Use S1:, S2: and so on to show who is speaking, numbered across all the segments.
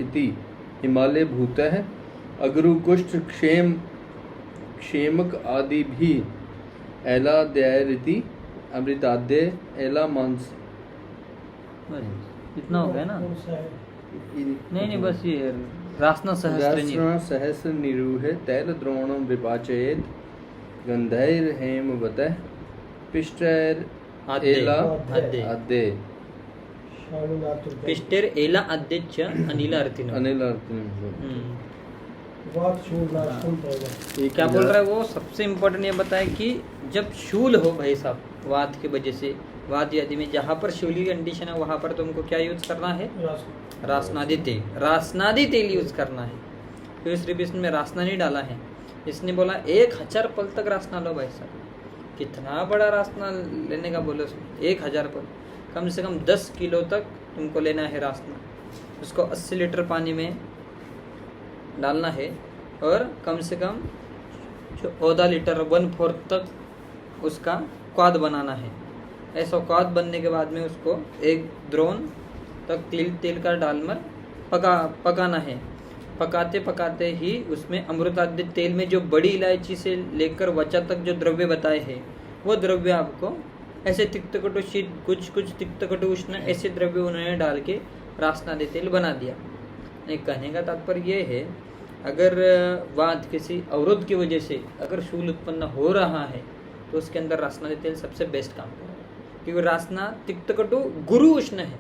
S1: इति हिमालय भूतः अगरु कुष्ठ क्षेमक आदि भी एलाद्यैरिति अमृताद्य एला मांस।
S2: इतना हो गया ना? नहीं बस ये रासना
S1: सहस्र निरूहे तैल द्रोणम विपाचयेत गंधैर हेमवतः पिष्टैर एला अद्य
S2: पिष्टेर एला अद्यच अनिल अर्थिनो। क्या बोल रहा है वो? सबसे इम्पोर्टेंट ये बताए कि जब शूल हो भाई साहब वात की वजह से, वात आदि में जहाँ पर शूली कंडीशन है वहाँ पर तुमको क्या यूज करना है? रासनादी तेल। रासनादी तेल यूज करना है। तो इस रिविजन में रासना नहीं डाला है। इसने बोला 1000 पल तक रासना लो भाई साहब। कितना बड़ा रासना लेने का बोले उसने? 1000 पल, कम से कम 10 किलो तक तुमको लेना है रासना। उसको 80 लीटर पानी में डालना है और कम से कम 14 लीटर 1/4 तक उसका क्वाद बनाना है। ऐसा क्वाद बनने के बाद में उसको एक द्रोण तक तेल का डालकर पकाना है। पकाते पकाते ही उसमें अमृताद्य तेल में जो बड़ी इलायची से लेकर वचा तक जो द्रव्य बताए हैं वो द्रव्य आपको ऐसे तिक्तकटु शीत कुछ तिक्तकटु उष्ण ऐसे द्रव्य उन्होंने डाल के रासनादी तेल बना दिया। कहने का तात्पर्य ये है, अगर वात किसी अवरोध की वजह से अगर शूल उत्पन्न हो रहा है तो उसके अंदर रासनादी तेल सबसे बेस्ट काम करेगा, क्योंकि रासना तिक्तकटु गुरु उष्ण है।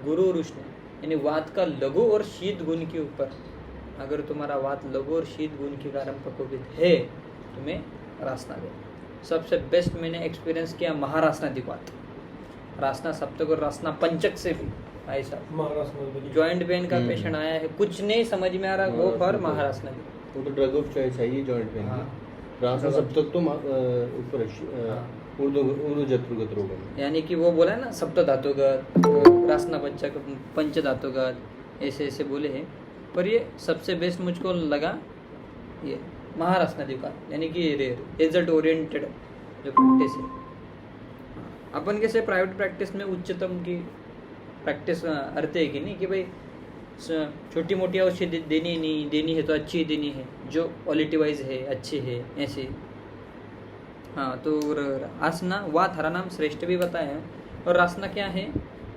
S2: गुरु और उष्ण यानी वात का लघु और शीत गुण के ऊपर, अगर तुम्हारा वात लघु और शीत गुण के कारण प्रकोपित है तुम्हें रासना दे। सबसे बेस्ट मैंने एक्सपीरियंस किया महारासनादिक वात, रासना सप्तक और रासना पंचक से भी। भाई साहब जॉइंट पेन का पेशेंट आया है, कुछ नहीं समझ में आ रहा, वो पर महारासनादिक।
S1: वो तो ड्रग ऑफ चॉइस है ये जॉइंट पेन। रासना सप्तक तो ऊपर ऊर्ध्व जत्रुगत रोग है, यानी कि वो बोला है ना सप्त धातुगत, रासना पंचक पंच धातुगत ऐसे ऐसे बोले हैं। पर ये सबसे बेस्ट मुझको लगा ये महारासनादिक का, यानी कि रिजल्ट ओरिएंटेड जो प्रैक्टिस है। अपन कैसे प्राइवेट प्रैक्टिस में उच्चतम की प्रैक्टिस अर्थ है कि नहीं कि भाई छोटी मोटी औषधि देनी है तो अच्छी देनी है, जो क्वालिटी वाइज है अच्छी है ऐसे। हाँ, तो रासना वात हरा नाम श्रेष्ठ भी बताया। और रासना क्या है?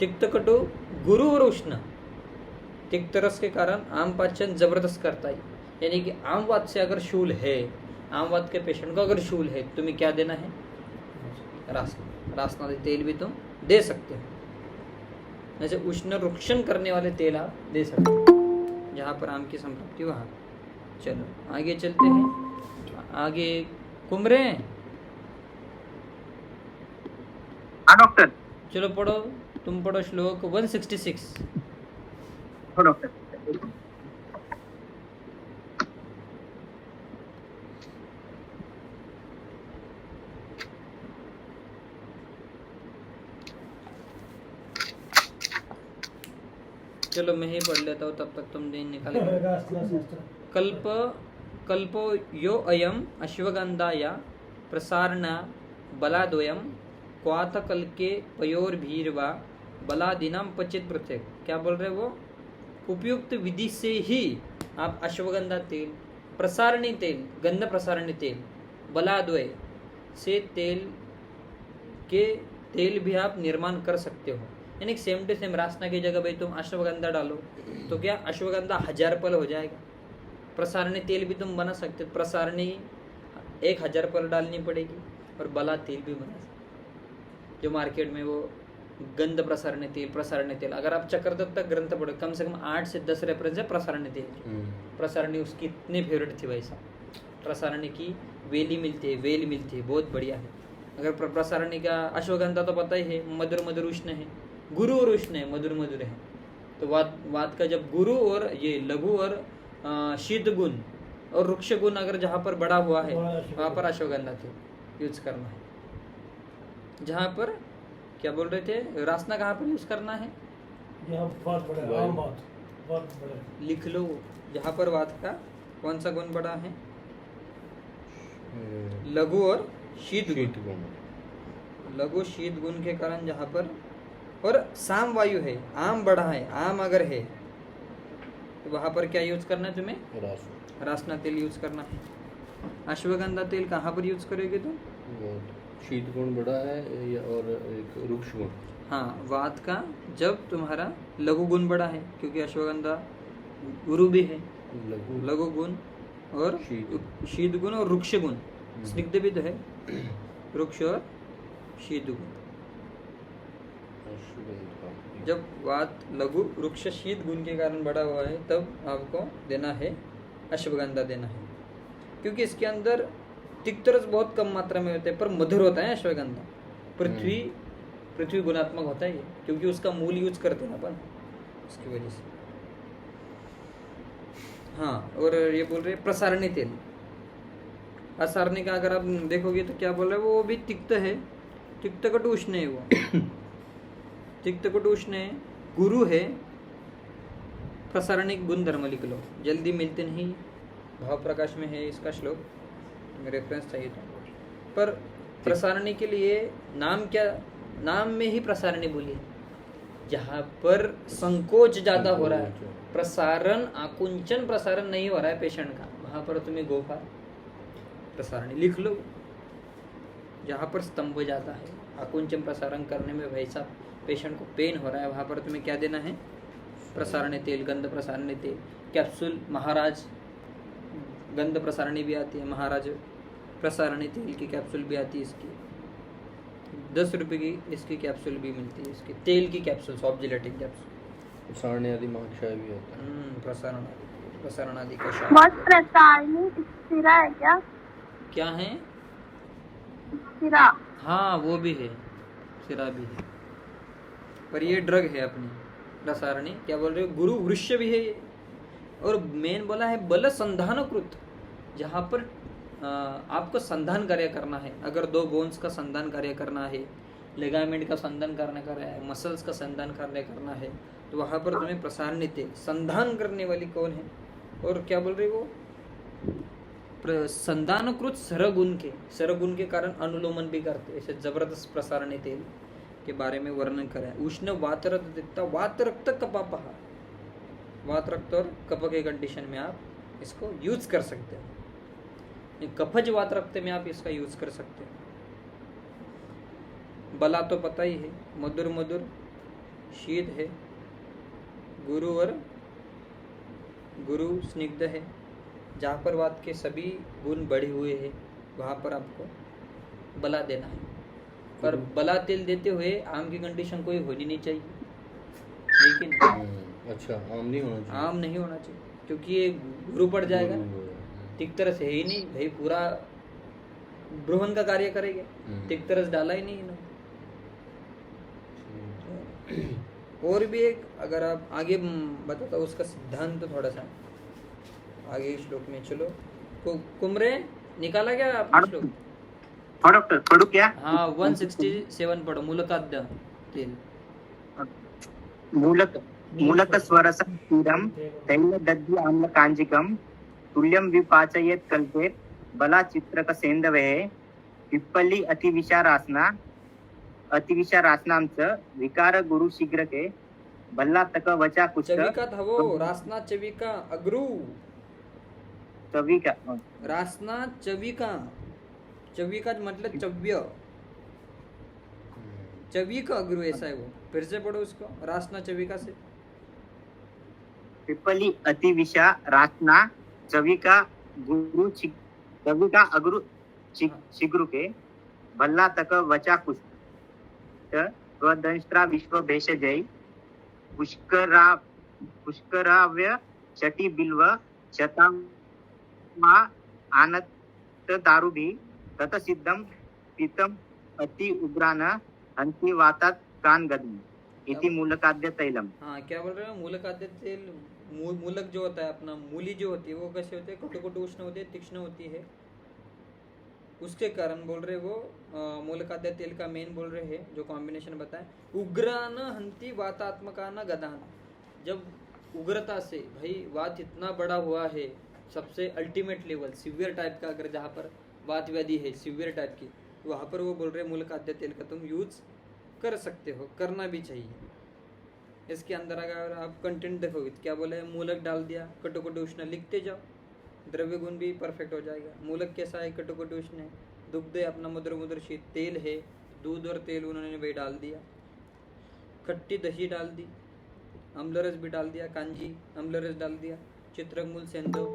S1: तिक्तकटु गुरु और उष्ण। तिक्त रस के कारण आम पाचन जबरदस्त करता है, यानी कि आम वात से अगर शूल है, आम वात के पेशेंट को अगर शूल है, तुम्हें क्या देना है? रासना। रासना तेल भी तुम दे सकते हो, जैसे उष्ण रुक्षण करने वाले तेल आप दे सकते हो जहाँ पर आम की संपत्ति वहाँ। चलो आगे चलते हैं, आगे कुमरे।
S3: हाँ डॉक्टर।
S2: चलो पढ़ो, तुम पढ़ो श्लोक 166।
S3: हाँ डॉक्टर।
S2: चलो मैं ही पढ़ लेता हूँ, तब तक तुम दिन निकाले। कल्पो यो अयम अश्वगंधाया प्रसारणा बलाद्वयम क्वाथकल के पयोर्भीर्वा बलादिनाम पचित पृथक। क्या बोल रहे वो? उपयुक्त विधि से ही आप अश्वगंधा तेल, प्रसारणी तेल, गंध प्रसारणी तेल, बलाद्वय से तेल भी आप निर्माण कर सकते हो। यानी सेम टू सेम रासना की जगह भाई तुम अश्वगंधा डालो तो क्या अश्वगंधा 1000 पल हो जाएगा। प्रसारणी तेल भी तुम बना सकते हो, प्रसारणी 1000 पल डालनी पड़ेगी और बला तेल भी बना सकते जो मार्केट में वो गंध प्रसारणी तेल। अगर आप चक्रदत्त ग्रंथ पढ़ो, कम से कम 8 से 10 रेफरेंस है प्रसारणी तेल। प्रसारणी उसकी इतनी फेवरेट थी भाई साहब। प्रसारणी की वेल मिलती है, बहुत बढ़िया है। अगर प्रसारणी का अश्वगंधा तो पता ही है, मधुर उष्ण है, गुरु और उष्ण है, मधुर है। तो वात का जब गुरु और ये लघु और शीत गुण और वृक्ष गुण अगर जहाँ पर बड़ा हुआ है वहाँ पर अश्वगंधा तेल यूज करना है। जहाँ पर क्या बोल रहे थे, रासना कहाँ पर यूज करना है? लिख लो, जहाँ पर वात का कौन सा गुण बड़ा है? लघु और शीत गुण। लघु शीत गुण के कारण जहाँ पर, और साम वायु है, आम बढ़ा है, आम अगर है, तो वहाँ पर क्या यूज करना है तुम्हें? रासना तेल यूज करना है। अश्वगंधा तेल कहाँ पर यूज करोगे तुम?
S1: शीत गुण बड़ा है और एक रुक्ष गुण।
S2: हाँ, वात का जब तुम्हारा लघु गुण बड़ा है, क्योंकि अश्वगंधा गुरु भी है, लघु गुण और शीत गुण और रुक्ष गुण, स्निग्ध भी तो है, रुक्ष और शीत गुण। जब वात लघु रुक्ष शीत गुण के कारण बड़ा हुआ है तब आपको देना है अश्वगंधा देना है, क्योंकि इसके अंदर तिक्तरस बहुत कम मात्रा में होते हैं पर मधुर होता है अश्वगंधा। पृथ्वी गुणात्मक होता है ये, क्योंकि उसका मूल यूज करते हैं अपन, उसकी वजह से। हाँ, और ये बोल रहे प्रसारणी तेल। असारणी का अगर आप देखोगे तो क्या बोल रहे हैं, वो भी तिक्त है, तिक्त कटु उष्ण है वो तिक्त कटु उष्ण है, गुरु है, प्रसारणिक गुण धर्म लिख लो, जल्दी मिलते नहीं, भाव प्रकाश में है इसका श्लोक, रेफरेंस चाहिए तो। पर प्रसारणी के लिए नाम क्या, नाम में ही प्रसारणी बोलिए, जहाँ पर संकोच ज्यादा हो रहा है, प्रसारण आकुंचन प्रसारण नहीं हो रहा है पेशेंट का, वहां पर तुम्हें गोफा प्रसारणी लिख लो। जहाँ पर स्तंभ जाता है, आकुंचन प्रसारण करने में भाई साहब पेशेंट को पेन हो रहा है, वहां पर तुम्हें क्या देना है? प्रसारणी तेल, गंध प्रसारणी तेल, कैप्सूल महाराज गंध प्रसारणी भी आती है, महाराज प्रसारणी तेल की कैप्सूल भी आती है, इसकी 10 रुपए की इसकी कैप्सूल भी मिलती है, इसकी तेल की कैप्सूल, सॉफ्ट जिलेटिन कैप्सूल। प्रसारण आदि महाक्षय भी होता है, प्रसारण आदि का
S4: प्रसारणी स्थिरा है क्या
S2: है?
S4: स्थिरा,
S2: हाँ वो भी है, सिरा भी है, पर ये ड्रग है अपनी प्रसारणी। क्या बोल रहे हो? गुरु वृक्ष भी है, और मेन बोला है बल संधानकृत, जहाँ पर आपको संधान कार्य करना है। अगर 2 बोन्स का संधान कार्य करना है, लिगामेंट का संधान करना है, मसल्स का संधान कार्य करना है, तो वहां पर तुम्हें प्रसारणी तेल, संधान करने वाली कौन है? और क्या बोल रहे वो? संधानकृत सरगुण के कारण अनुलोमन भी करते, ऐसे जबरदस्त प्रसारणी तेल के बारे में वर्णन करें। उष्ण वातरक्त वातरक्त कपापह, वात रक्त और कफ के कंडीशन में आप इसको यूज कर सकते हैं, कफज वात रक्त में आप इसका यूज कर सकते हैं। बला तो पता ही है, मधुर मधुर शीत है, गुरु स्निग्ध है, जहाँ पर वात के सभी गुण बढ़े हुए हैं वहां पर आपको बला देना है। पर बला तेल देते हुए आम की कंडीशन कोई होनी नहीं चाहिए, लेकिन
S1: अच्छा आम नहीं होना चाहिए,
S2: आम नहीं होना चाहिए, क्योंकि ये गुरु पड़ जाएगा, तिक्तरस है ही नहीं भाई, पूरा ब्रोहन का कार्य करेगा, तिक्तरस डाला ही नहीं इन्होंने। और भी एक अगर आप आगे बताता उसका सिद्धांत तो थोड़ा सा आगे श्लोक में चलो। कुमरे निकाला क्या आपने श्लोक?
S3: हाँ डॉक्टर, पढ़ू क्या?
S2: हाँ 167 पढ़ो, मूलकाद्य तेल।
S3: मूलक स्वरसं क्षीरं तैलदध्य आम्लकाञ्जिकं तुल्यं विपाचयेत् कल्पेत् बला चित्रक सेन्दवेः पिप्पली अतिविशारासनां च विकार गुरु शीघ्रके बल्ला तक वचा कुछ
S2: चविका था वो, रासना चविका अग्रु,
S3: चविका
S2: रासना चविका, चविका मतलब चव्य, चविका अग्रु ऐसा है वो। फिर से पढ़ो उसको, रासना चविका से।
S3: पिप्पली अतिविशा रासना चविका अग्रु शीघ्र के भल्ला तक वचा कुछ स्वदंष्ट्रा विश्व भेषजय पुष्कराव्य चटी बिल्व शतामा आनत दारुभि तत सिद्धम पीतम अति उग्रान अंति वातात कान गदम इति मूलकाद्य तैलम।
S2: हाँ क्या बोल रहे हो? मूलकाद्य तेल, मूलक जो होता है अपना, मूली जो होती है वो कैसे होते हैं? कटु उष्ण होती है, तीक्ष्ण होती है, उसके कारण बोल रहे वो मूलकाद्य तेल का मेन बोल रहे हैं जो कॉम्बिनेशन बताए, उग्रान हंति वातात्मकान गदान। जब उग्रता से भाई वात इतना बड़ा हुआ है, सबसे अल्टीमेट लेवल सीवियर टाइप का, अगर जहाँ पर वात व्याधि है सीवियर टाइप की, तो वहाँ पर वो बोल रहे मूलकाद्य तेल का तुम यूज कर सकते हो, करना भी चाहिए। इसके अंदर अगर आप कंटेंट देखोगे तो क्या बोला है, मूलक डाल दिया, कटुकटु उष्ण लिखते जाओ, द्रव्य गुण भी परफेक्ट हो जाएगा। मूलक कैसा है, कटुकटु उष्ण है। दुग्ध है अपना मधुर मधुर शीत, तेल है, दूध और तेल उन्होंने वही डाल दिया, खट्टी दही डाल दी, अम्ल रस भी डाल दिया, कांजी अम्ल रस डाल दिया, चित्रकमूल सेंधव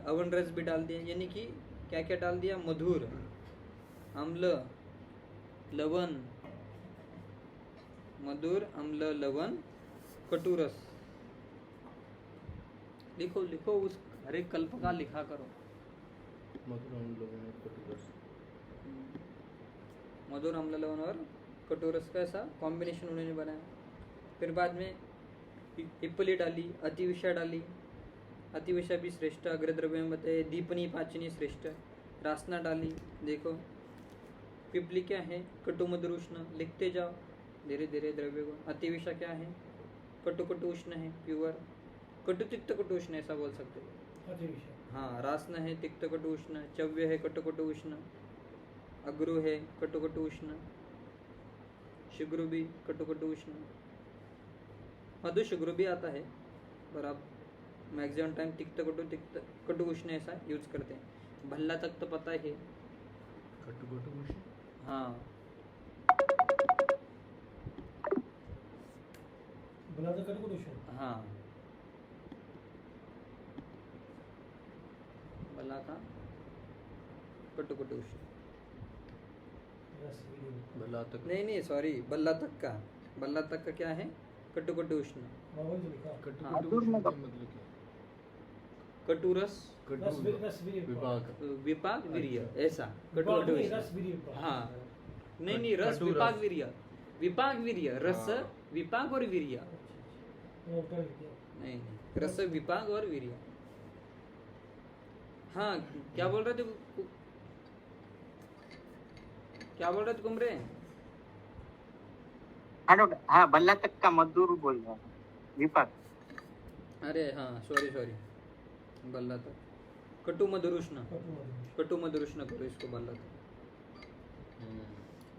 S2: अवन रस भी डाल दिया। यानी कि क्या क्या डाल दिया, मधुर, अम्ल, लवण, मधुर, अम्ल, लवण, कटुरस। लिखो लिखो, उस हर एक कल्प का लिखा करो।
S1: मधुर अम्ल लवण कटुरस,
S2: मधुर अम्ल लवण और कटुरस का ऐसा कॉम्बिनेशन उन्होंने बनाया। फिर बाद में पिप्पली डाली, अतिविषा डाली, अतिविषा भी श्रेष्ठ, अग्रद्रव्य में बताए, दीपनी पाचनी श्रेष्ठ, रासना डाली। देखो पिपली क्या है, कटु मधुर उष्ण, लिखते जाओ धीरे धीरे द्रव्य को। अतिविषा क्या है, कटु कटु उष्ण है, प्योर, कटु तिक्त कटु उष्ण ऐसा बोल सकते हो। हाँ, रासना है तिक्त कटु उष्ण, चव्य है कटु कटु उष्ण, अग्रु है कटु कटु उष्ण, शिग्रु भी कटु कटु उष्ण, मधु शिग्रु भी आता है, पर आप मैक्सिमम टाइम तिक्त कटु उष्ण ऐसा यूज करते हैं। भल्ला तक तो पता है,
S1: कटु कटु उष्ण।
S2: हाँ, हाँ, भला का कटु कटु उष्ण,
S1: भला तक
S2: नहीं सॉरी, बल्ला तक का, बल्ला तक का क्या है, कटु कटु उष्ण।
S1: कटु
S2: हाँ,
S1: कटु उष्ण का मतलब क्या है?
S2: कटुरस,
S1: विपाक,
S2: विपाक वीर्य ऐसा, कटु कटु उष्ण। हाँ, नहीं रस
S1: कटु
S2: विपाक
S1: रस।
S2: वीर्य, विपाक वीर्य, रस
S1: हाँ।
S2: विपाक और वीर्य, नहीं रस विपाक और वीर्य। हाँ, क्या बोल रहे थे, क्या बोल रहे थे कुमरे?
S3: हाँ, बल्ला तक का मधुर बोल रहा हूँ, विपाक।
S2: अरे हाँ, सॉरी बल्ला तक, कटु मधुर उष्ण, कटु मधुर उष्ण करो इसको, बल्ला तक।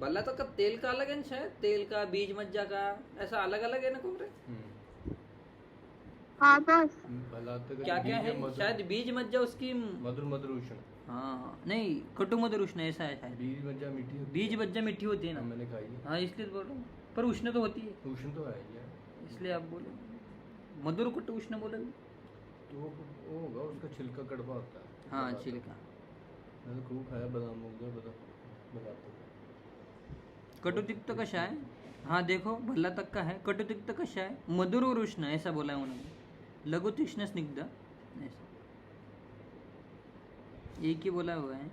S2: बल्ला तक का तेल का अलग है ना शायद, तेल का, बीज मज्जा का, ऐसा अलग अलग है ना कुमरे?
S4: हाँ बस
S1: भला तक
S2: क्या क्या है, शायद बीज मज्जा उसकी,
S1: मधुर मधुर उष्ण।
S2: हाँ नहीं, कटु मधुर उष्ण ऐसा है शायद।
S1: बीज मज्जा मीठी होती है।
S2: बीज मज्जा मीठी होती है ना,
S1: मैंने खाई है।
S2: हाँ इसलिए तो बोल रहा हूँ, पर उष्ण तो होती है,
S1: उष्ण तो है यार,
S2: इसलिए आप बोले मधुर कटु उष्ण बोले।
S1: तो वो होगा, उसका छिलका कड़वा होता है।
S2: हाँ छिलका।
S1: मैंने खूब खाया, बादाम हो गया, बताते
S2: कटु तिक्त कषाय, हाँ देखो भल्ला तक का है, कटु तिक्त कषाय, मधुर और उष्ण ऐसा बोला है उन्होंने, लघु तीक्ष्ण स्निग्ध ऐसा, एक ही बोला हुआ है।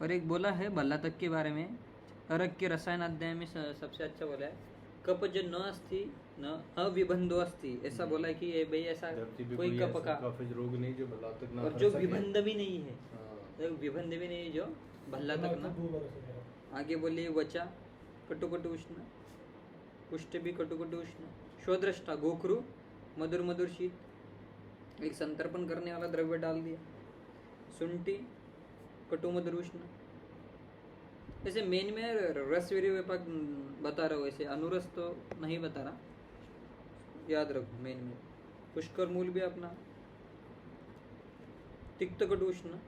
S2: और एक बोला है भल्ला तक के बारे में, अर्क के रसायन अध्याय में सबसे अच्छा बोला है, कप जो न अस्ति न अविबंधो अस्ति, ऐसा बोला है कि ये भाई ऐसा कोई कप का
S1: रोग नहीं जो भल्ला तक ना,
S2: और जो विबंध भी नहीं है,
S1: हाँ।
S2: विबंध भी नहीं जो भल्ला तक ना। आगे बोलिए वचा कटु कटु उष्ण, कुष्ठ भी कटु कटु उष्ण, शोद्रष्टा गोखरू मधुर मधुर शीत, एक संतर्पण करने वाला द्रव्य डाल दिया, सुंठी कटु मधुर उष्ण। जैसे मेन में रसवीर्य विपाक बता रहा हूँ, ऐसे अनुरस तो नहीं बता रहा, याद रखो मेन में। पुष्कर मूल भी अपना तिक्त कटु उष्ण,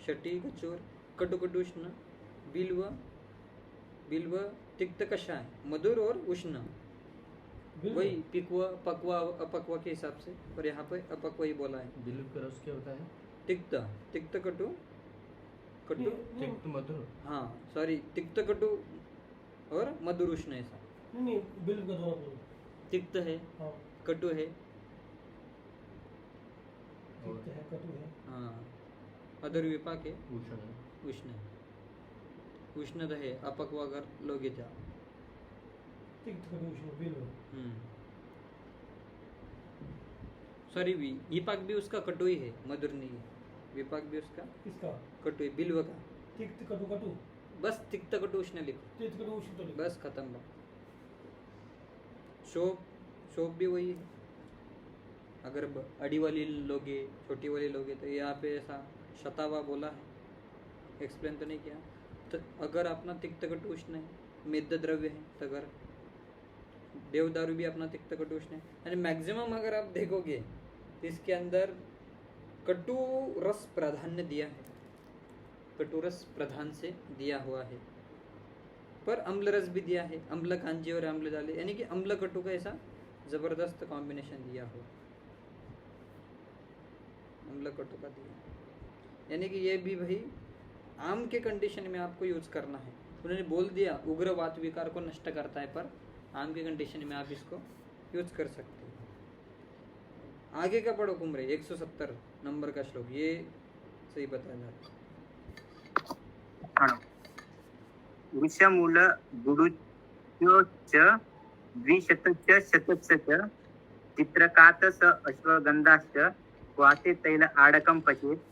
S2: शटी कचोर कटु कटु उष्ण, बिल्व तिक्त कषाय, मधुर और उष्ण, वही पिकवा पकवा अपकवा के हिसाब से, और यहाँ पे अपकवा ही बोला है।
S1: बिल्व का रस क्या होता है?
S2: तिक्त, तिक्त कटु
S1: तिक्त मधुर,
S2: हाँ सॉरी, तिक्त कटु और मधुर उष्ण ऐसा।
S5: नहीं बिल्व का दोनों बोलो।
S2: तिक्त है,
S5: हाँ,
S2: कटु है,
S5: तिक्त है, कटु है।
S2: हाँ, अधर विपाक है,
S1: उष्ण है।
S2: उष्ण है, उष्ण है, अपकवा अगर लोगे जा,
S5: तिक्त कटु उष्ण बिल्व।
S2: सॉरी, विपाक भी उसका कटु ही है, मधुर नहीं है, विपाक भी उसका
S5: किसका?
S2: कटु है, बिल्व का।
S5: तिक्त कटु कटु,
S2: बस तिक्त कटु उष्ण लिखो,
S5: तिक्त कटु उष्ण तो लिखो।
S2: बस खत्म बात। शोप भी वही है, अगर अड़ी वाली लोगे, छोटी वाली लोगे, तो यहाँ पे ऐसा शतावा बोला है, एक्सप्लेन तो नहीं किया। तो अगर अपना तिक्त कटु उष्ण है, मेद द्रव्य है तगर। देवदारू भी अपना तिक्त कटु उष्ण है। यानी मैक्सिमम अगर आप देखोगे तो इसके अंदर कटु रस प्राधान्य दिया है, कटु रस प्रधान से दिया हुआ है, पर अम्ल रस भी दिया है, अम्ल कांजी और अम्ल डाले, यानी कि अम्ल कटु का ऐसा जबरदस्त कॉम्बिनेशन दिया हुआ, अम्ल कटु का दिया। यानी कि ये भी भाई आम के कंडीशन में आपको यूज करना है। उन्होंने बोल दिया उग्र वात विकार को नष्ट करता है, पर आम के कंडीशन में आप इसको यूज कर सकते हो। आगे का पढ़ो कुमरे 170 नंबर का श्लोक, ये सही बताया जाता है।
S3: वृषमूल गुडुच्योच्च द्विशतच्च शतच्च च चित्रकात स अश्वगंधाश्च वाते तैल आडकं पचेत्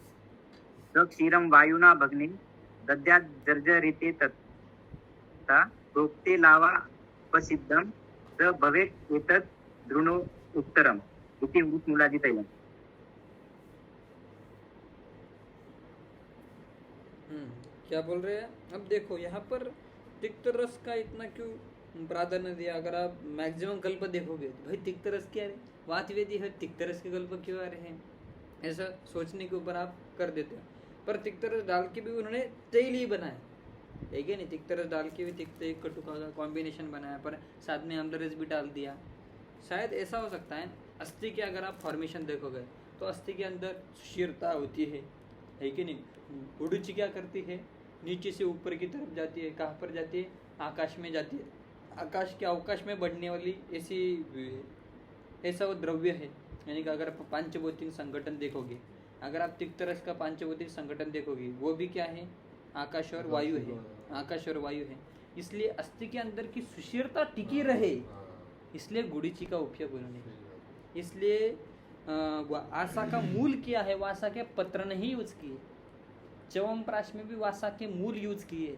S3: स क्षीरं वायुना भग्नि दद्यात् जर्जरिते तथा प्रोक्ते लावा प्रसिद्धं स भवेत् एतत् दृणो उत्तरम् इति वृषमूलादि तैलम्।
S2: क्या बोल रहे हैं? अब देखो यहाँ पर तिक्त रस का इतना क्यों प्राधान्य दिया? अगर आप मैक्सिमम कल्प देखोगे तो भाई तिक्त रस क्या है, वात वेदी है, तिक्त रस के कल्प क्यों आ रहे हैं, ऐसा सोचने के ऊपर आप कर देते हो। पर तिक्त रस डाल के भी उन्होंने तेल ही बनाया, ठीक है नहीं, तिक्त रस डाल के भी तिक्त एक कटु का कॉम्बिनेशन बनाया, पर साथ में अम्ल रस भी डाल दिया। शायद ऐसा हो सकता है अस्थि के अगर आप फॉर्मेशन देखोगे तो अस्थि के अंदर शीरता होती है कि नहीं। गुडुचि क्या करती है, नीचे से ऊपर की तरफ जाती है, कहाँ पर जाती है, आकाश में जाती है, आकाश के अवकाश में बढ़ने वाली ऐसा वो द्रव्य है। यानी कि अगर आप पांचभौतिक संगठन देखोगे, अगर आप तिक्त रस का पांचभौतिक संगठन देखोगे वो भी क्या है, आकाश और वायु है, आकाश और वायु है। इसलिए अस्थि के अंदर की सुशीरता टिकी रहे, इसलिए गुडुचि का उपयोग उन्होंने। इसलिए आशा का मूल क्या है, वासा के पत्र नहीं यूज किए। च्यवनप्राश में भी वासा के मूल यूज किए।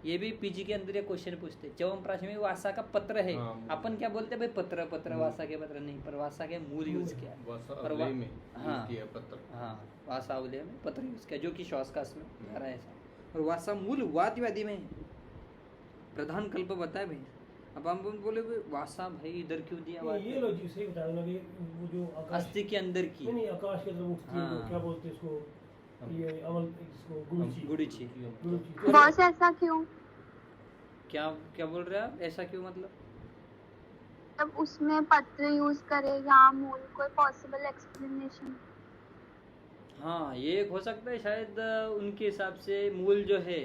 S2: ये भी पीजी के अंदर ये क्वेश्चन पूछते, च्यवनप्राश में भी वासा का पत्र है, अपन क्या बोलते भाई पत्र, पत्र वासा के पत्र नहीं, पर वासा के मूल यूज किया। हाँ वासा अवलय में पत्र यूज किया, जो कि श्वासकाश में जा रहा है ऐसा। और वासा मूल वात व्याधि में प्रधान कल्प बताया भाई। अब हम बोले वासा भाई इधर क्यों दिया?
S5: ये लो जी सही बता दो, वो जो
S2: अस्थि के अंदर की
S5: नहीं आकाश के अंदर उठती है, वो क्या बोलते हैं इसको, ये अमल इसको
S2: गुडुचि।
S4: बॉस ऐसा क्यों?
S2: क्या क्या बोल रहे हैं आप, ऐसा क्यों मतलब?
S4: तब उसमें पत्र यूज करे या मूल, कोई पॉसिबल एक्सप्लेनेशन?
S2: हाँ ये एक हो सकता है, शायद उनके हिसाब से मूल जो है,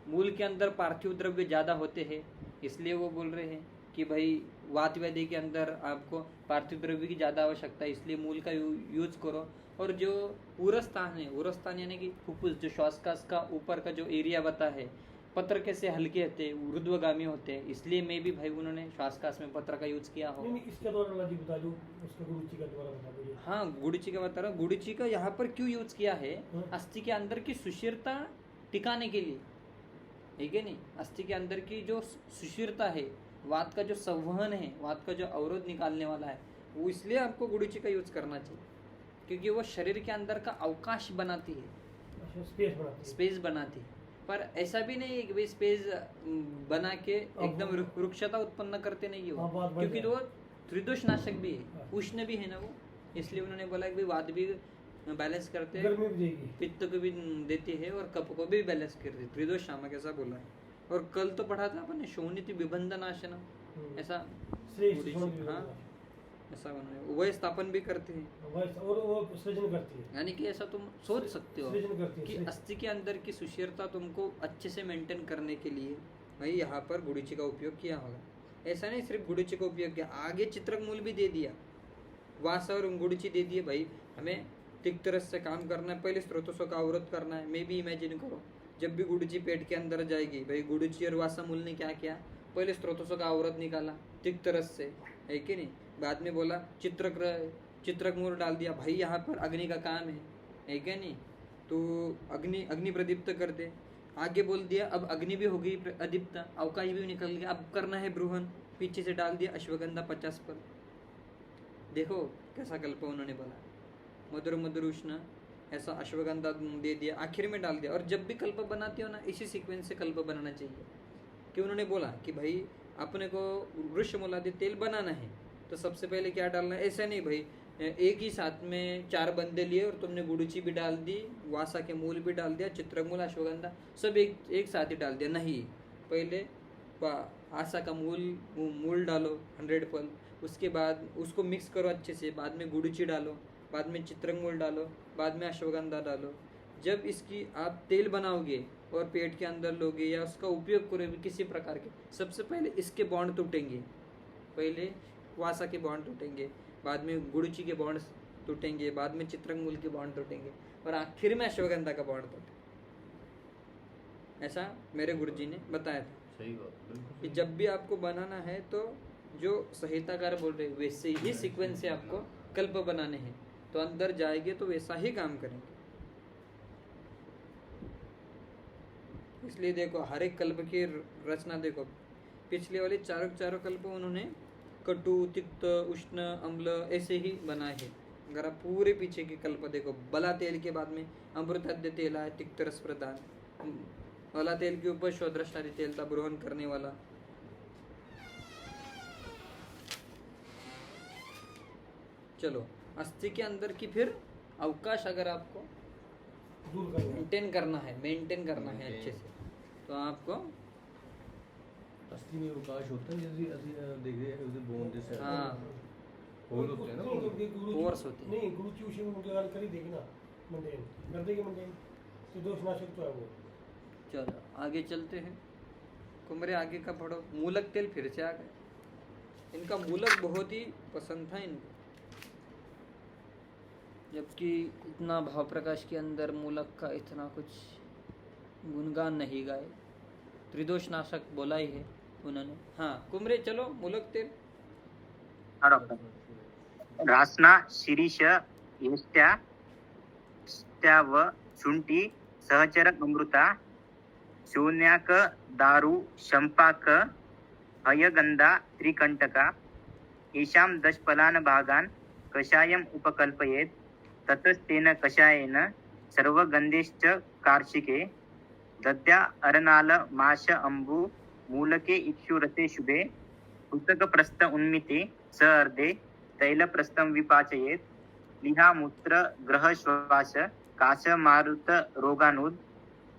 S2: मूल के अंदर पार्थिव द्रव्य ज्यादा होते हैं, इसलिए वो बोल रहे हैं कि भाई वात व्याधि के अंदर आपको पार्थिव द्रव्य की ज्यादा आवश्यकता है, इसलिए मूल का यूज करो। और जो उरस्थान है, उरस्थान यानी कि फुफ्फुस, जो श्वासकाश का ऊपर का जो एरिया बता है, पत्र कैसे हल्के होते हैं, ऊर्ध्वगामी होते हैं, इसलिए मैं भी भाई उन्होंने श्वासकाश में पत्र का यूज किया हो।
S5: इसका द्वारा बता दो, उसका गुडुचि का द्वारा बता दो।
S2: हाँ गुडुचि का बता रहा हूँ, गुडुचि का यहाँ पर क्यों यूज किया है, अस्थि के अंदर की सुशीरता टिकाने के लिए, ठीक है नहीं। अस्थि के अंदर की जो सुशीरता है, वात का जो संवहन है, वात का जो अवरोध निकालने वाला है, वो इसलिए आपको गुडुचि का यूज करना चाहिए, क्योंकि वो शरीर के अंदर का अवकाश बनाती है, स्पेस बनाती है। पर ऐसा भी नहीं है कि भाई स्पेस बना के एकदम रुक्षता उत्पन्न करते नहीं है वो, क्योंकि वो त्रिदोष नाशक भी है, उष्ण भी है ना वो, इसलिए उन्होंने बोला कि वात भी बैलेंस करते हैं, पित्त को भी देती है और कफ को भी बैलेंस करती है, त्रिदोष शामक ऐसा बोला है। और कल तो पढ़ा था अपन ने शोणिति विबंध नाशन, ऐसा हाँ ऐसा उन्होंने वह स्थापन भी करते हैं
S5: और वो सृजन करती है।
S2: यानी कि ऐसा तुम सोच सकते हो कि अस्थि के अंदर की सुशीरता तुमको अच्छे से मेंटेन करने के लिए भाई यहाँ पर गुडुचि का उपयोग किया होगा। ऐसा नहीं सिर्फ गुडुचि का उपयोग किया, आगे चित्रक मूल भी दे दिया, वासा और गुडुचि दे दिए। भाई हमें तिक्त रस से काम करना है, पहले स्रोतों का अवरोध करना है। मैं भी इमेजिन करो जब भी गुडुचि पेट के अंदर जाएगी, भाई गुडुचि और वासा मूल ने क्या किया, पहले स्रोतों का अवरोध निकाला तिक्त रस से, है कि नहीं। बाद में बोला चित्रक मूल डाल दिया, भाई यहाँ पर अग्नि का काम है क्या नहीं, तो अग्नि प्रदीप्त कर दे। आगे बोल दिया अब अग्नि भी हो गई अदीप्त, अवकाश भी निकल गया, अब करना है ब्रूहन, पीछे से डाल दिया अश्वगंधा 50 पर। देखो कैसा कल्प उन्होंने बोला, मधुर मधुर उष्ण, ऐसा अश्वगंधा दे दिया, आखिर में डाल दिया। और जब भी कल्प बनाते हो ना, इसी सीक्वेंस से कल्प बनाना चाहिए, कि उन्होंने बोला कि भाई अपने को वृक्षमूलादि तेल बनाना है तो सबसे पहले क्या डालना है। ऐसा नहीं भाई एक ही साथ में 4 बंदे लिए और तुमने गुड़ुची भी डाल दी, वासा के मूल भी डाल दिया, चित्रमूल, अश्वगंधा सब एक साथ ही डाल दिया। नहीं, पहले आशा का मूल डालो 100 फल, उसके बाद उसको मिक्स करो अच्छे से, बाद में गुड़ुची डालो, बाद में चित्रमूल डालो, बाद में अश्वगंधा डालो। जब इसकी आप तेल बनाओगे और पेट के अंदर लोगे या उसका उपयोग करोगे किसी प्रकार के, सबसे पहले इसके बॉन्ड टूटेंगे। पहले वासा के बॉन्ड टूटेंगे, बाद में गुड़ुची के बॉन्ड टूटेंगे, बाद में चित्रमूल के बॉन्ड टूटेंगे और आखिर में अश्वगंधा का बॉन्ड टूटेगा। ऐसा मेरे गुरुजी ने बताया था।
S1: सही बात,
S2: कि जब भी आपको बनाना है तो जो संहिताकार बोल रहे वैसे ही सीक्वेंस से आपको कल्प बनाने हैं, तो अंदर जाएंगे तो वैसा ही काम करेंगे। इसलिए देखो हर एक कल्प की रचना देखो, पिछले वाले चारों कल्प उन्होंने कटु, तिक्त, उष्ण, अम्ल ऐसे ही बनाए हैं। अगर आप पूरे पीछे के कल्प देखो, बला तेल के बाद में अमृताद्य तेल आया, तिक्त रस प्रदान, बला तेल के ऊपर शोधरष्टादि तेल था, ब्रोहन करने वाला। चलो अस्थि के अंदर की फिर अवकाश अगर आपको मेंटेन करना है अच्छे से, तो आपको
S1: अस्थि में अवकाश होता है, जैसे ਅਸੀਂ देख रहे हैं उधर बोन जैसे
S2: हाँ
S1: होल होते हैं ना,
S2: पोर्स होते हैं।
S5: नहीं गुरु की उसी में उनके गाल करी देखना मंडेन गर्दे के मंडेन तो दोषनाशक तो है वो।
S2: चलो आगे चलते हैं। कुमरे आगे का पढ़ो। मूलक तेल फिर से आ गए। इनका मूलक बहुत ही पसंद था इनको, जबकि इतना भाव प्रकाश के अंदर मूलक का इतना कुछ गुणगान नहीं गाए। त्रिदोषनाशक बोला ही है उन्होंने। हाँ कुमरे चलो मूलक तेल।
S3: रासना, शिरीष, येष्ट्या व शुंठी, सहचर अमृता, शून्याक, दारू, शंपाक, हयगंधा, त्रिकंटका, येषां 10 फलान् भागान् कषायम् उपकल्पयेत्, ततस्तेन कषायेन सर्वगन्धेश्च कार्षिके दद्या अरनाल माश अम्बु मूलके इक्षुरते शुभे पुस्तकप्रस्थ उन्मिते स अर्धे तैलप्रस्थं विपाचयेत्, लिहा मूत्र ग्रह श्वास काश मारुत रोगानुद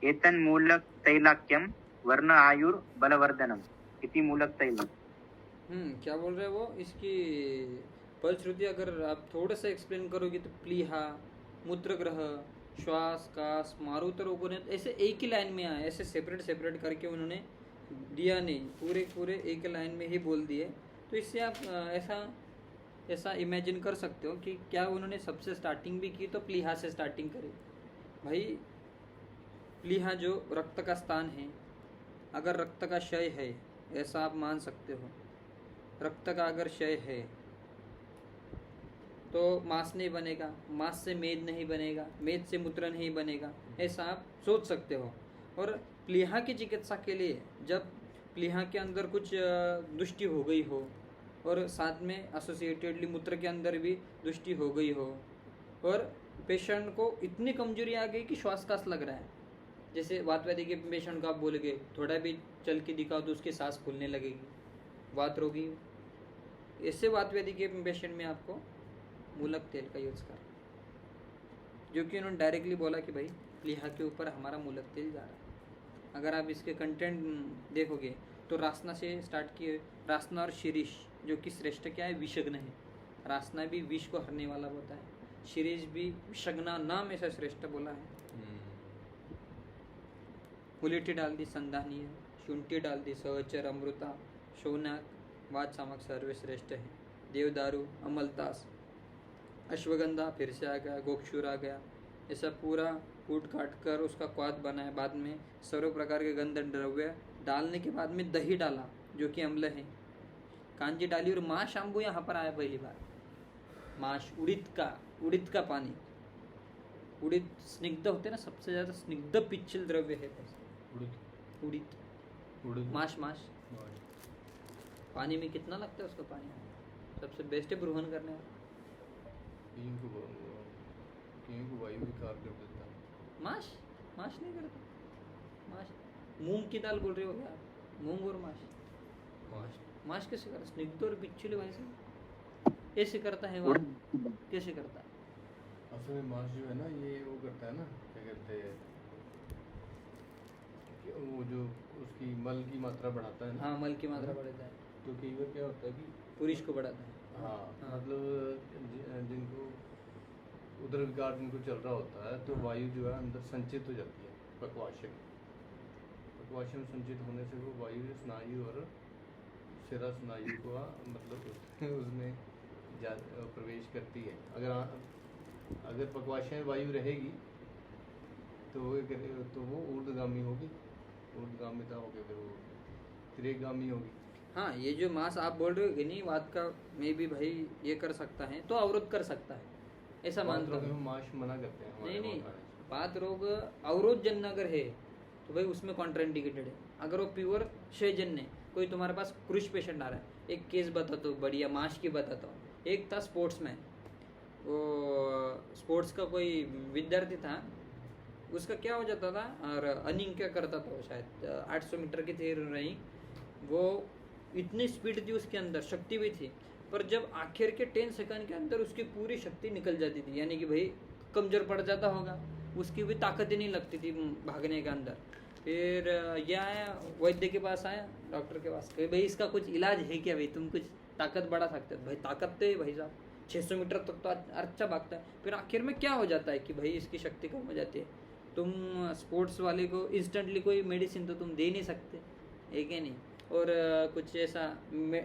S3: एतन्मूलक तैलाक्यम वर्ण आयुर बलवर्धनम इति मूलक तैलम।
S2: क्या बोल रहे हैं वो? इसकी फलश्रुति अगर आप थोड़ा सा एक्सप्लेन करोगे तो प्लीहा, मूत्रग्रह, श्वास, कास, मारुत रोगों ने ऐसे एक ही लाइन में आए, ऐसे सेपरेट करके उन्होंने दिया नहीं, पूरे एक लाइन में ही बोल दिए। तो इससे आप ऐसा इमेजिन कर सकते हो कि क्या उन्होंने सबसे स्टार्टिंग भी की तो प्लीहा से स्टार्टिंग करी। भाई प्लीहा जो रक्त का स्थान है, अगर रक्त का क्षय है ऐसा आप मान सकते हो, रक्त का अगर क्षय है तो मांस नहीं बनेगा, मांस से मेद नहीं बनेगा, मेद से मूत्र नहीं बनेगा, ऐसा आप सोच सकते हो। और प्लीहा की चिकित्सा के लिए जब प्लीहा के अंदर कुछ दुष्टि हो गई हो और साथ में एसोसिएटेडली मूत्र के अंदर भी दुष्टि हो गई हो और पेशेंट को इतनी कमजोरी आ गई कि श्वास लग रहा है, जैसे वातवादी के पेशेंट को आप बोलोगे थोड़ा भी चल के दिखाओ तो उसकी सांस फूलने लगेगी, वात रोगी, ऐसे वातवादी के पेशेंट में आपको मूलक तेल का यूज़ कर, जो कि उन्होंने डायरेक्टली बोला कि भाई प्लीहा के ऊपर हमारा मूलक तेल जा रहा है। अगर आप इसके कंटेंट देखोगे तो रासना से स्टार्ट किए, रासना और शिरीष जो कि श्रेष्ठ क्या है, विषग्न है। रासना भी विष को हरने वाला होता है, शिरीष भी विषग्ना नाम ऐसा श्रेष्ठ बोला है। पुलेटी डाल दी संधानीय, शुंठी डाल दी सहचर अमृता, शौनाक, वात सामक सर्वश्रेष्ठ है, देवदारू, अमलतास, अश्वगंधा फिर से आ गया, गोक्षुर आ गया, ऐसा पूरा कूट काट कर उसका क्वाद बनाया। बाद में सर्व प्रकार के गंध द्रव्य डालने के बाद में दही डाला जो कि अम्ल है, कांजी डाली और माश अम्बू यहाँ पर आया पहली बार। माश उड़िद का पानी, उड़िद स्निग्ध होते ना, सबसे ज़्यादा स्निग्ध पिच्छल द्रव्य है उड़िद। माश पानी में कितना लगता है उसका पानी, सबसे बेस्ट है ब्रूहन करने वाला।
S1: वायु विकार कर देता है।
S2: माश नहीं करता। माश मूंग की दाल बोल रहे हो क्या? मूंग और माश
S1: माश
S2: माश कैसे करता? स्निग्ध और पिच्छुले भाई साहब ऐसे करता है वो, कैसे करता है?
S1: असल में माश जो है ना ये वो करता है ना, क्या कहते हैं कि वो जो उसकी मल की मात्रा बढ़ाता है ना।
S2: हाँ, मल की मात्रा बढ़ाता है,
S1: तो कई बार क्या होता है कि
S2: पुरुष को बढ़ाता है।
S1: हाँ
S2: हाँ।
S1: मतलब जिनको उदर विकार जिनको चल रहा होता है तो
S2: हाँ।
S1: वायु जो है अंदर संचित हो जाती है पक्वाशय में संचित होने से वो वायु स्नायु और सिरा स्नायु को मतलब उसमें प्रवेश करती है। अगर पक्वाशय में वायु रहेगी तो वो ऊर्ध्वगामी होगी, ऊर्ध्वगामिता होगी, फिर वो त्रिगामी होगी।
S2: हाँ, ये जो मास आप बोल रहे हो कि नहीं वात का में भी भाई ये कर सकता है तो अवरोध कर सकता है, ऐसा मानता हूँ।
S1: माश मना करते हैं हमारे
S2: नहीं
S1: वहाँ खाने से।
S2: बात रोग अवरोध जन्य अगर है तो भाई उसमें कॉन्ट्राइंडिकेटेड है। अगर वो प्योर क्षय जन्य, कोई तुम्हारे पास क्रूश पेशेंट आ रहा है, एक केस बताता हूँ बढ़िया माश की बताता हूँ। एक था स्पोर्ट्स में, वो स्पोर्ट्स का कोई विद्यार्थी था, उसका क्या हो जाता था और अर्निंग क्या करता था वो शायद 800 मीटर की थी रही, वो इतनी स्पीड थी उसके अंदर, शक्ति भी थी, पर जब आखिर के 10 सेकंड के अंदर उसकी पूरी शक्ति निकल जाती थी, यानी कि भाई कमजोर पड़ जाता होगा, उसकी भी ताकत ही नहीं लगती थी भागने के अंदर। फिर ये आया वैद्य के पास, आया डॉक्टर के पास, कही भाई इसका कुछ इलाज है क्या, भाई तुम कुछ ताकत बढ़ा सकते हो? भाई ताकत तो है भाई साहब, 600 मीटर तक तो अच्छा भागता है। फिर आखिर में क्या हो जाता है कि भाई इसकी शक्ति कम हो जाती है। तुम स्पोर्ट्स वाले को इंस्टेंटली कोई मेडिसिन तो तुम दे नहीं सकते, है क्या नहीं? और कुछ ऐसा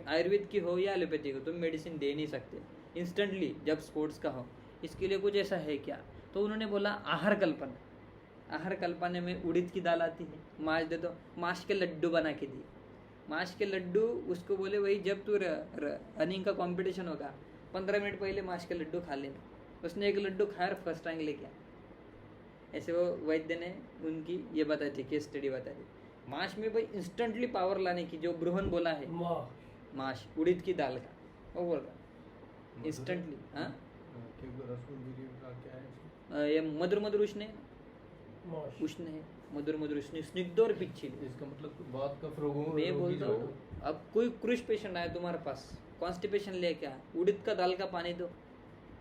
S2: आयुर्वेद की हो या एलोपैथी को तुम मेडिसिन दे नहीं सकते इंस्टेंटली जब स्पोर्ट्स का हो। इसके लिए कुछ ऐसा है क्या? तो उन्होंने बोला आहार कल्पना। आहार कल्पना में उड़द की दाल आती है, माश दे दो, माश के लड्डू बना के दिए। माश के लड्डू उसको बोले वही जब तू रनिंग का कंपटीशन होगा 15 मिनट पहले माश के लड्डू खा लेना। उसने एक लड्डू खाया और फर्स्ट रैंक लेके आया। ऐसे वो वैद्य ने उनकी ये बताई थी, केस स्टडी बताई थी। माश में भाई इंस्टेंटली पावर लाने की, जो ब्रूहन बोला है माश उड़द की दाल का, वो बोल रहा इंस्टेंटली। हाँ, ये मधुर मधुर उष्ण है, मधुर मधुर उष्ण, स्निग्ध और पिच्छी।
S1: इसका मतलब बात का फ्रोगो
S2: मैं बोलता हूँ अब कोई क्रूश पेशेंट आया तुम्हारे पास, कॉन्स्टिपेशन लेके आया, उड़द का दाल का पानी दो,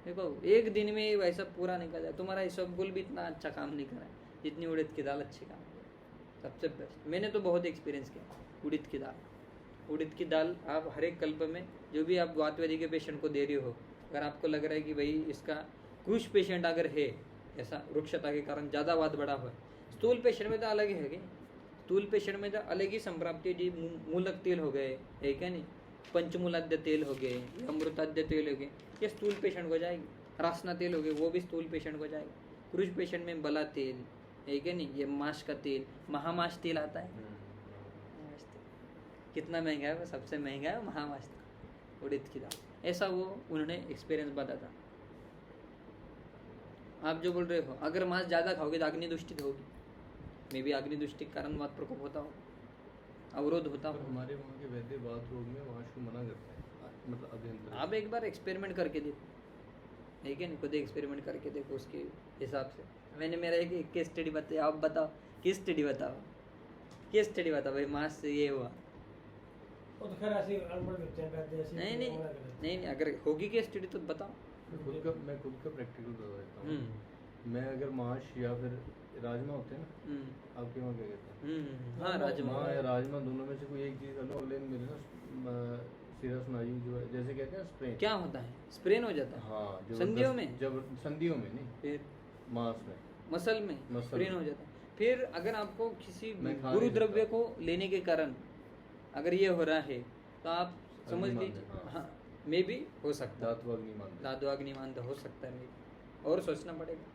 S2: देखो एक दिन में वैसा पूरा निकल जाए। तुम्हारा इसबगोल भी इतना अच्छा काम नहीं करा है जितनी उड़द की दाल अच्छी काम करे, सबसे बेस्ट। मैंने तो बहुत एक्सपीरियंस किया उड़द की दाल। उड़द की दाल आप हर एक कल्प में जो भी आप वातवादी के पेशेंट को दे रहे हो, अगर आपको लग रहा है कि भाई इसका क्रूश पेशेंट अगर है, ऐसा वृक्षता के कारण ज़्यादा वात बड़ा हुआ है, स्थूल पेशेंट में तो अलग ही है कि स्थूल पेशेंट में तो अलग ही संप्राप्ति जी, मूलक तेल हो गए, है क्या नहीं, पंचमूलाद्य तेल हो गए, अमृताद्य तेल हो गए, ये स्थूल पेशेंट को जाएगी। रासना तेल हो गए, वो भी स्थूल पेशेंट को जाएगा। क्रूश पेशेंट में बला तेल, है क्या नहीं, ये माश का तेल, महामाश तेल आता है। कितना महंगा है वो, सबसे महंगा है महामाश तेल, उड़द की दाल। ऐसा वो उन्होंने एक्सपीरियंस बताया। आप जो बोल रहे हो अगर मांस ज़्यादा खाओगे तो अग्नि दुष्टि होगी, मे भी अग्नि दुष्टि के कारण वात प्रकोप होता हो, अवरोध होता हो।
S1: हमारे वहाँ के वैद्य बात रोग में माश को मना करते हैं, मतलब अध्ययन।
S2: आप एक बार एक्सपेरिमेंट करके देखो, ठीक है ना, खुद एक्सपेरिमेंट करके देखो उसके हिसाब से। मैंने मेरा एक केस स्टडी बताया, आप बताओ केस स्टडी बताओ, केस स्टडी बताओ भाई मास से ये हुआ।
S5: वो तो खैर ऐसे अनपढ़ व्यक्ति हैं, कहते हैं ऐसे
S2: नहीं नहीं नहीं नहीं, अगर होगी केस स्टडी तो बताओ।
S1: मैं खुद का प्रैक्टिकल बता देता हूँ। मैं अगर माश या फिर राजमा होते हैं ना, आपके वहाँ क्या कहते हैं,
S2: हाँ राजमा
S1: या राजमा, दोनों में से कोई एक चीज़ अलग लेन मिले ना, सिरा स्नायु जो है, जैसे कहते हैं स्प्रेन।
S2: क्या होता है? स्प्रेन हो जाता है।
S1: हाँ,
S2: संधियों में,
S1: जब संधियों में नहीं,
S2: फिर
S1: मांस में,
S2: मसल में स्प्रेन हो जाता है। फिर अगर आपको किसी गुरु द्रव्य को लेने के कारण अगर ये हो रहा है तो आप समझ लीजिए, हाँ मे भी हो सकता है, धात्वाग्निमांद हो सकता है, मे भी, और सोचना पड़ेगा।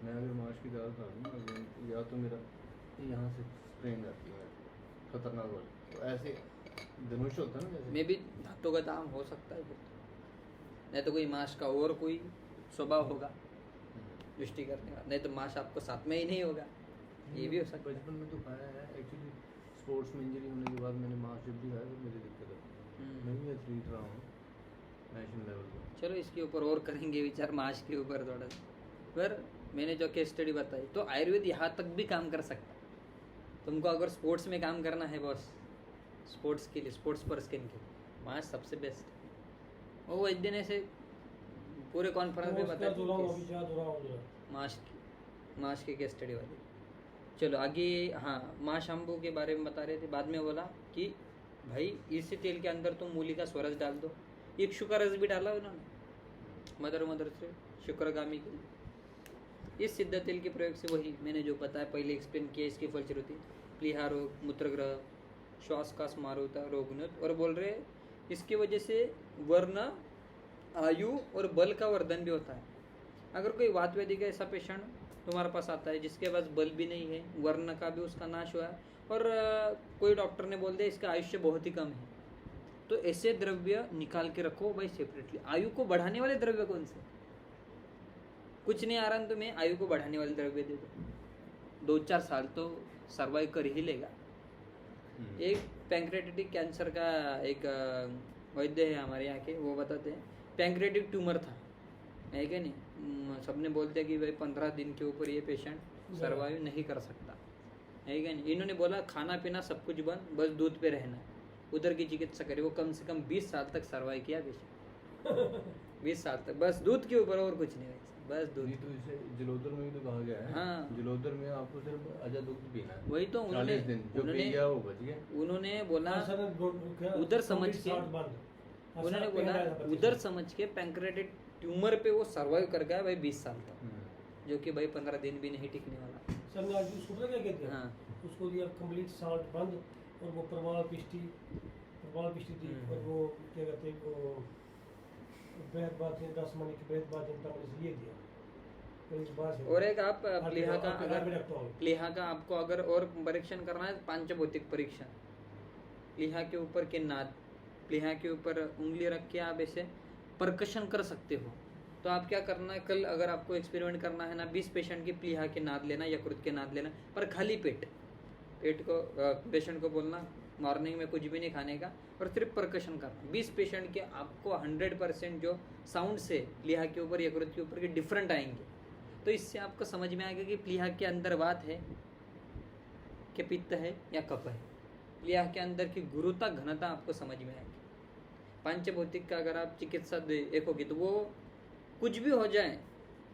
S1: मैं अगर माश की दाल खा लूँ या तो मेरा यहाँ से स्प्रेन जाती है खतरनाक वाली, तो ऐसे धनुष होता है ना जैसे,
S2: मे भी धातु का दाम हो सकता है, फिर नहीं तो कोई माश का और कोई स्वभाव होगा दृष्टि करने का, नहीं तो माश आपको साथ में ही नहीं होगा, ये भी हो सकता है।
S1: बचपन में तो खाया है एक्चुअली, स्पोर्ट्स में इंजरी होने के बाद मैंने माश जब भी खाया तो मुझे दिक्कत है। मैं भी एथलीट रहा हूँ नेशनल लेवल पर।
S2: चलो इसके ऊपर और करेंगे विचार, माश के ऊपर थोड़ा सा। पर मैंने जो केस स्टडी बताई तो आयुर्वेद यहाँ तक भी काम कर सकता है, तुमको अगर स्पोर्ट्स में काम करना है बॉस, स्पोर्ट्स के लिए, स्पोर्ट्स पर्सन के लिए माश सबसे बेस्ट। वो एक दिन ऐसे पूरे कॉन्फ्रेंस में बताया माश की केस स्टडी वाली। चलो आगे, हाँ माँ शंभू के बारे में बता रहे थे। बाद में बोला कि भाई इसी तेल के अंदर तुम मूली का स्वरस डाल दो, एक शुक्र रस भी डाला उन्होंने मदर से शुक्रगामी के लिए। इस सिद्ध तेल के प्रयोग से वही मैंने जो बताया पहले एक्सप्लेन किया, इसकी फलश्रुति प्लीहा रोग, मूत्रग्रह, श्वास का स्मारुता रोगनुत, और बोल रहे इसकी वजह से वर्ण, आयु और बल का वर्धन भी होता है। अगर कोई वात व्याधि का ऐसा पेशेंट तुम्हारे पास आता है जिसके पास बल भी नहीं है, वर्ण का भी उसका नाश हुआ है, और कोई डॉक्टर ने बोल दिया इसका आयुष्य बहुत ही कम है, तो ऐसे द्रव्य निकाल के रखो भाई सेपरेटली। आयु को बढ़ाने वाले द्रव्य कौन से? कुछ नहीं आ रहा तो मैं आयु को बढ़ाने वाले द्रव्य दे दो, 2-4 साल तो सर्वाइव कर ही लेगा। एक पैंक्रेटिक कैंसर का एक वैद्य है हमारे यहाँ के, वो बताते हैं पैंक्रेटिक ट्यूमर था, है क्या नहीं, सबने बोलते हैं कि भाई 15 दिन के ऊपर ये पेशेंट सर्वाइव नहीं कर सकता, है क्या नहीं। इन्होंने बोला खाना पीना सब कुछ बंद, बस दूध पे रहना, उधर की चिकित्सा करे। वो कम से कम 20 साल तक सर्वाइव किया पेशेंट 20 साल तक बस दूध के ऊपर, और कुछ नहीं, बस दूध।
S1: तो इसे जलोदर में भी तो कहा गया है।
S2: हाँ,
S1: जलोदर में आपको सिर्फ अजा दूध पीना है,
S2: वही तो उन्होंने बोला उधर समझ के, उन्होंने बोला उधर समझ के पैंक्रेटिक ट्यूमर पे वो सर्वाइव कर गया भाई 20 साल तक, जो कि भाई 15 दिन भी नहीं टिकने वाला।
S5: सर ने आज उसको पता क्या कहते हैं?
S2: हाँ,
S5: उसको दिया कंप्लीट साल्ट बंद, और वो प्रवाल पिष्टी थी, और वो क्या कहते हैं वो बेहद बात है 10 महीने की बेहद बात जनता में ये दिया। तो इस बात से
S2: और एक आप प्लीहा का, अगर प्लीहा का आपको अगर और परीक्षण करना है, पांचभौतिक परीक्षण, प्लीहा के ऊपर के नाद, प्लीहा के ऊपर उंगली रख के आप ऐसे परकशन कर सकते हो। तो आप क्या करना है, कल अगर आपको एक्सपेरिमेंट करना है ना, 20 पेशेंट की प्लीहा के नाद लेना, यकृत के नाद लेना, पर खाली पेट को पेशेंट को बोलना मॉर्निंग में कुछ भी नहीं खाने का, और सिर्फ परकशन करना। 20 पेशेंट के आपको 100% जो साउंड से प्लीहा के ऊपर, यकृत के ऊपर के डिफरेंट आएंगे। तो इससे आपको समझ में आएगा कि प्लीहा के अंदर वात है कि पित्त है या कफ है। प्लीहा के अंदर की गुरुता, घनता आपको समझ में आएगी। पांचभौतिक का अगर आप चिकित्सा देखोगे तो वो कुछ भी हो जाए,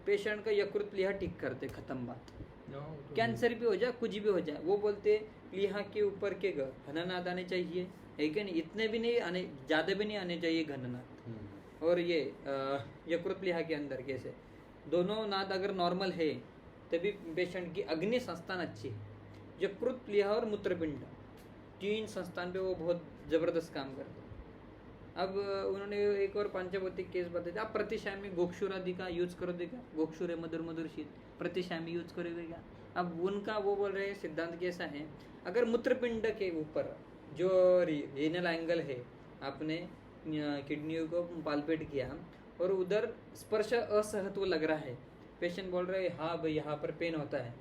S2: पेशेंट का यकृत प्लीहा ठीक करते, खत्म बात। कैंसर भी हो जाए, कुछ भी हो जाए, वो बोलते प्लीहा के ऊपर के घननाद आने चाहिए, है कि नहीं, इतने भी नहीं आने, ज्यादा भी नहीं आने चाहिए घननाद। और ये यकृत प्लीहा के अंदर कैसे दोनों नाद अगर नॉर्मल है तभी पेशेंट की अग्नि संस्थान अच्छी है। यकृत प्लीहा और मूत्रपिंड, 3 संस्थान पे वो बहुत जबरदस्त काम करते हैं। अब उन्होंने एक और पांचभौतिक केस बताया था, आप प्रतिशामी गोक्षुर आदि का यूज करोगे क्या? गोक्षुर है मधुर मधुर शीत, प्रतिशामी यूज करोगे क्या? अब उनका वो बोल रहे हैं सिद्धांत कैसा है, अगर मूत्रपिंड के ऊपर जो रीनल एंगल है, आपने किडनी को पालपेट किया और उधर स्पर्श असहत्व लग रहा है, पेशेंट बोल रहे हैं हाँ भाई यहाँ पर पेन होता है,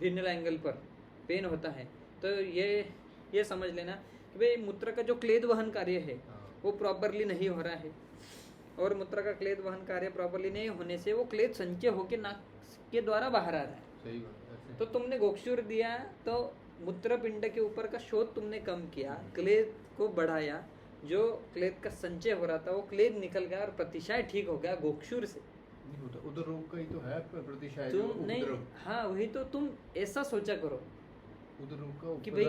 S2: रीनल एंगल पर पेन होता है, तो ये समझ लेना कि भाई मूत्र का जो क्लेद वहन कार्य है वो प्रॉपरली नहीं हो रहा है, और मूत्र का क्लेद वहन कार्य प्रॉपरली नहीं होने से वो क्लेद संचय होकर नाक के द्वारा बाहर आ रहा है।
S1: सही बात।
S2: तो तुमने गोक्षुर दिया तो मूत्रपिंड के ऊपर का शोध तुमने कम किया, क्लेद को बढ़ाया, जो क्लेद का संचय हो रहा था वो क्लेद निकल गया और प्रतिशय ठीक हो गया गोक्षुर से।
S1: उधर रोग का ही तो है प्रतिशय,
S2: तुम नहीं, हाँ वही तो, तुम ऐसा सोचा करो
S1: उधर रोग का
S2: कि भाई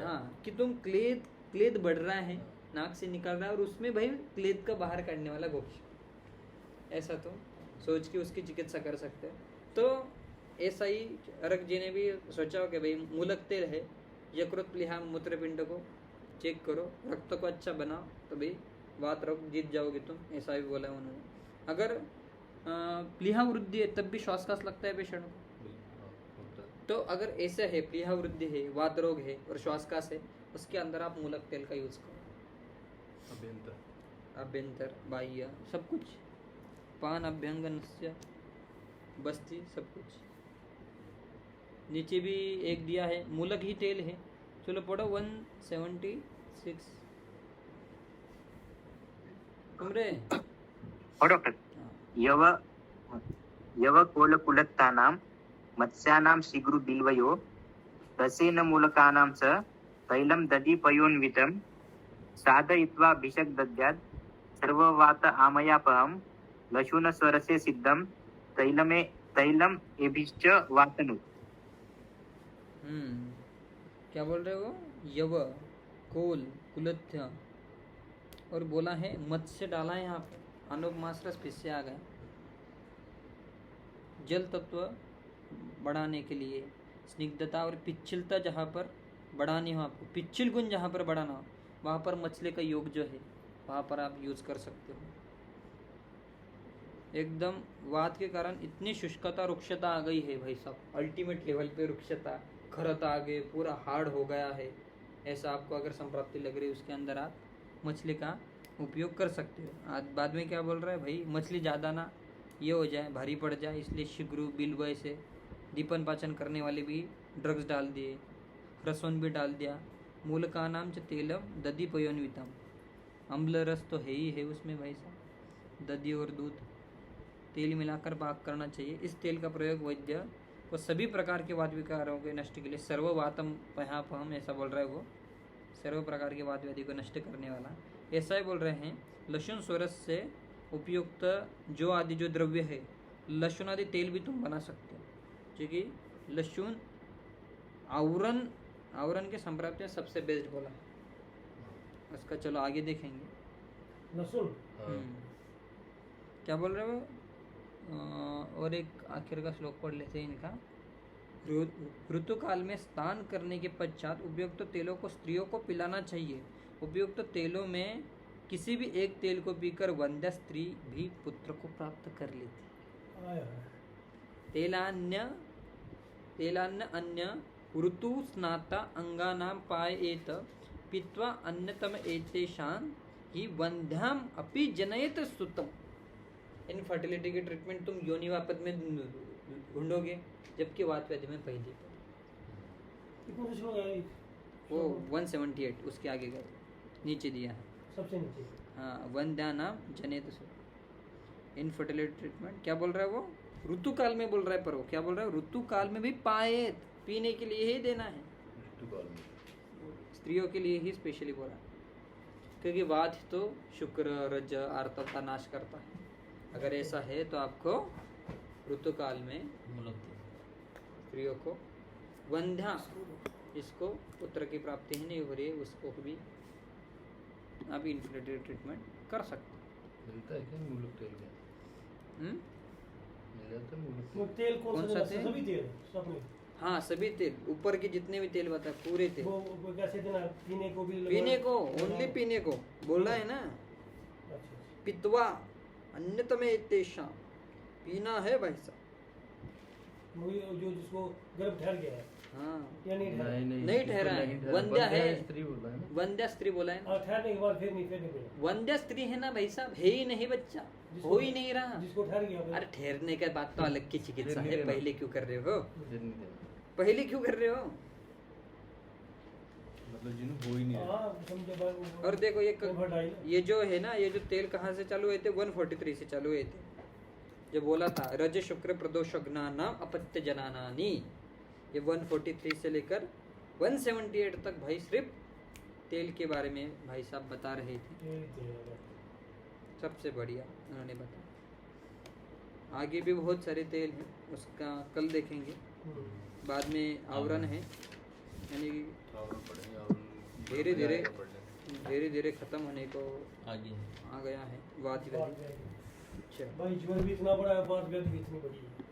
S2: हाँ कि तुम क्लेद बढ़ रहा है, नाक से निकल रहा है, और उसमें भाई क्लेद का बाहर काटने वाला गोक्ष, ऐसा तो सोच के उसकी चिकित्सा कर सकते हैं। तो ऐसा ही अर्क जी ने भी सोचा हो कि भाई मूलक तेल है, यकृत प्लीहा मूत्रपिंड को चेक करो, रक्त को अच्छा बनाओ, तो भाई वात रोग जीत जाओगे तुम, ऐसा भी बोला उन्होंने। अगर प्लीहा वृद्धि है तब भी श्वासकाश लगता है पेशेंट को, तो अगर ऐसा है प्लीहा वृद्धि है, वात रोग है और श्वासकाश है, उसके अंदर आप मूलक तेल का यूज करो। अभ्यंतर बाह्य सब कुछ, पान अभ्यंगनस्य बस्ती सब कुछ। नीचे भी एक दिया है, मूलक ही तेल है। चलो पढ़ो 176 तुमरे
S3: डॉक्टर। यव कोलकुलत्तानां मत्स्यानां शीघ्रु बिल्वयो रसेन मूलकानां च तैलं दधिपयोन्वितं साधयित्वा भिषग्दद्यात् सर्ववात आमयापहं लशुनस्वरसे सिद्धं तैलम एभिश्च वातनु।
S2: क्या बोल रहे हो? यव, कोल, कुलथ्य और बोला है मत्स्य डाला है यहाँ पे, अनुपमाश्रस फिर से आ गए। जल तत्व बढ़ाने के लिए स्निग्धता और पिच्छलता जहाँ पर बढ़ानी हो आपको, पिच्छल गुण जहाँ पर बढ़ाना हो वहाँ पर मछली का योग जो है वहाँ पर आप यूज कर सकते हो। एकदम वात के कारण इतनी शुष्कता रुक्षता आ गई है भाई साहब, अल्टीमेट लेवल पे रुक्षता, खरत आ गए, पूरा हार्ड हो गया है, ऐसा आपको अगर संप्राप्ति लग रही है उसके अंदर आप मछली का उपयोग कर सकते हो। आज बाद में क्या बोल रहा है भाई, मछली ज़्यादा ना ये हो जाए, भारी पड़ जाए, इसलिए शिग्रू बिल्व ऐसे दीपन पाचन करने वाले भी ड्रग्स डाल दिए, रसोन भी डाल दिया। मूल का नाम च तेलम दधि पयोन्वितम, अम्ल रस तो है ही है उसमें भाई साहब, दधि और दूध तेल मिलाकर पाक करना चाहिए। इस तेल का प्रयोग वैद्य को सभी प्रकार के वात विकारों के नष्ट के लिए, सर्ववातम पहापहम ऐसा बोल रहा है वो, सर्व प्रकार के वात व्याधि को नष्ट करने वाला ऐसा ही बोल रहे हैं। लहसुन सोरस से उपयुक्त जो आदि जो द्रव्य है, लहसुन आदि तेल भी तुम बना सकते हो, क्योंकि लहसुन आवरण के संप्राप्ति में सबसे बेस्ट बोला है उसका। चलो आगे देखेंगे।
S5: लहसुन
S2: क्या बोल रहे हो? और एक आखिर का श्लोक पढ़ लेते हैं इनका। ऋतुकाल में स्नान करने के पश्चात उपयुक्त तेलों को स्त्रियों को पिलाना चाहिए। उपयुक्त तेलों में किसी भी एक तेल को पीकर वंध्या स्त्री भी पुत्र को प्राप्त कर लेती। तेलान्य अन्य ऋतु स्नाता अंगानां पायेत पीत्वा अन्यतम एतेषां ही वंध्याम अपि जनयत सुतम। इनफर्टिलिटी की ट्रीटमेंट तुम योनिवापद में ढूंढोगे, जबकि वात व्याधि में पहली वो 178 उसके आगे गए नीचे दिया है
S5: सबसे नीचे।
S2: हाँ, वंध्या नाम जनेत सु। इनफर्टिलिटी ट्रीटमेंट क्या बोल रहा है वो? ऋतु काल में बोल रहा है, पर वो क्या बोल रहा है? ऋतु काल में भी पायेत, पीने के लिए ही देना है, स्त्रियों के लिए ही स्पेशली बोला, क्योंकि वात तो शुक्र रज आर्तव का नाश करता है। अगर ऐसा है तो आपको ऋतु काल में स्त्रियों को वंध्या, इसको पुत्र की प्राप्ति ही नहीं हो रही है, उसको भी आप इनफर्टिलिटी ट्रीटमेंट कर सकते।
S1: मिलता है क्या मूलक तेल का? मिल जाता है मूलक
S5: वो तेल
S2: कौन सा तेल?
S5: सभी तेल सब में।
S2: हाँ, सभी तेल, ऊपर के जितने भी तेल बता, पूरे तेल।
S5: वो कैसे देना? पीने को भी
S2: पीने को, ओनली पीने को बोल रहा है ना।
S5: अच्छा।
S2: पित्वा अन्यतमे तेषां, पीना है भाई साहब।
S5: वो जो जिसको गर्भ ठहर गया है,
S2: हाँ,
S5: या नहीं ठहरा?
S2: नहीं ठहरा है, वंध्या है,
S1: स्त्री बोला है ना,
S2: वंध्या स्त्री बोला है ना।
S5: ठहरने के बाद फिर नहीं मिला।
S2: वंध्या स्त्री है ना भाई साहब, है ही नहीं बच्चा, हो ही नहीं रहा।
S5: जिसको ठहर गया
S2: अरे ठहरने का बात तो अलग की चिकित्सा है, पहले क्यों कर रहे हो?
S1: फिर नहीं देना,
S2: पहले क्यों कर रहे हो?
S1: मतलब जिन्हों हो ही नहीं रहा।
S2: और देखो ये जो है ना, ये जो तेल कहाँ से चालू हुए थे? 143 से चालू हुए थे, जो बोला था रज शुक्र प्रदोषग्नानाम अपत्य जनानानि। ये 143 से लेकर 178 तक भाई सिर्फ तेल के बारे में भाई साहब बता रहे थे, सबसे बढ़िया उन्होंने बताया। आगे भी बहुत सारे तेल हैं, उसका कल देखेंगे। बाद में आवरण है, यानी धीरे धीरे खत्म होने को
S1: आगे
S2: आ गया है वात व्याधि।
S5: भाई जीवन भी इतना बड़ा है, बात भी इतनी बड़ी है।